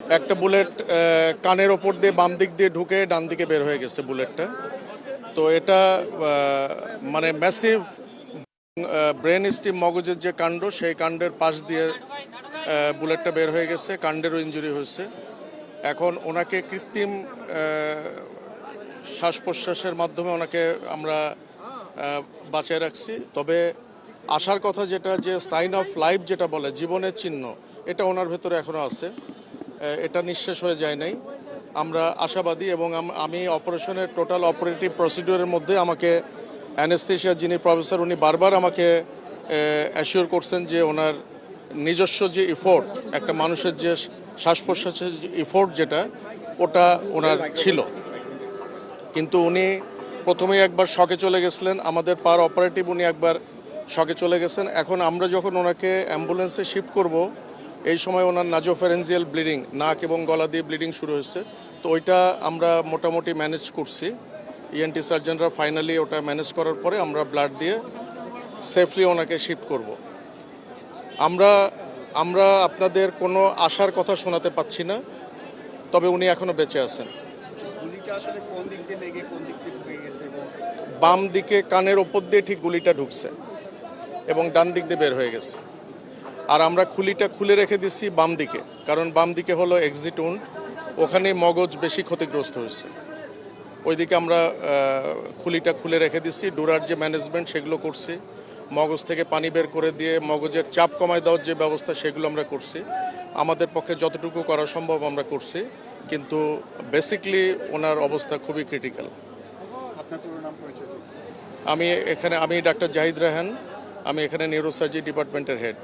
একটা বুলেট কানের ওপর দিয়ে বাম দিক দিয়ে ঢুকে ডান দিকে বের হয়ে গেছে বুলেটটা। তো এটা মানে ম্যাসিভ ব্রেন স্টিম মগজের যে কাণ্ড, সেই কাণ্ডের পাশ দিয়ে বুলেটটা বের হয়ে গেছে, কাণ্ডেরও ইনজুরি হয়েছে। এখন ওনাকে কৃত্রিম শ্বাস প্রশ্বাসের মাধ্যমে ওনাকে আমরা বাঁচিয়ে রাখছি। তবে আসার কথা যেটা, যে সাইন অফ লাইফ যেটা বলে, জীবনের চিহ্ন, এটা ওনার ভেতরে এখনও আছে, এটা নিঃশেষ হয়ে যায় নাই। আমরা আশাবাদী এবং আমি অপারেশনের টোটাল অপারেটিভ প্রসিডিওরের মধ্যে আমাকে অ্যানেস্থেশিয়া যিনি প্রফেসর, উনি বারবার আমাকে অ্যাসিওর করছেন যে ওনার নিজস্ব যে ইফোর্ট, একটা মানুষের যে শ্বাস প্রশ্বাসের ইফোর্ট যেটা, ওটা ওনার ছিল। কিন্তু উনি প্রথমেই একবার শকে চলে গেছিলেন, আমাদের পার অপারেটিভ উনি একবার শকে চলে গেছেন। এখন আমরা যখন ওনাকে অ্যাম্বুলেন্সে শিফট করব, এই সময় ওনার নাজোফ্যারেঞ্জিয়াল ব্লিডিং, নাক এবং গলা দিয়ে ব্লিডিং শুরু হয়েছে। তো ওইটা আমরা মোটামুটি ম্যানেজ করছি। ইএনটি সার্জনরা ফাইনালি ওটা ম্যানেজ করার পরে আমরা ব্লাড দিয়ে সেফলি ওনাকে শিফট করব। আমরা আপনাদের কোনো আশার কথা শোনাতে পাচ্ছি না, তবে উনি এখনও বেঁচে আছেন। গুলিটা আসলে কোন দিক দিয়ে লেগে কোন দিক দিয়ে ঢুকে গেছে? বাম দিকে কানের ওপর দিয়ে ঠিক গুলিটা ঢুকছে এবং ডান দিক দিয়ে বের হয়ে গেছে। আর আমরা খুলিটা খুলে রেখে দিচ্ছি বাম দিকে, কারণ বাম দিকে হলো এক্সিট উন্ড, ওখানে মগজ বেশি ক্ষতিগ্রস্ত হয়েছে। ওইদিকে আমরা খুলিটা খুলে রেখে দিচ্ছি। ডুরার যে ম্যানেজমেন্ট সেগুলো করছি, মগজ থেকে পানি বের করে দিয়ে মগজের চাপ কমায় দেওয়ার যে ব্যবস্থা সেগুলো আমরা করছি। আমাদের পক্ষে যতটুকু করা সম্ভব আমরা করছি, কিন্তু বেসিকলি ওনার অবস্থা খুবই ক্রিটিক্যাল। আপনার পুরো নাম পরিচয়? আমি ডাক্তার জাহিদ রায়হান, আমি এখানে নিউরোসার্জি ডিপার্টমেন্টের হেড।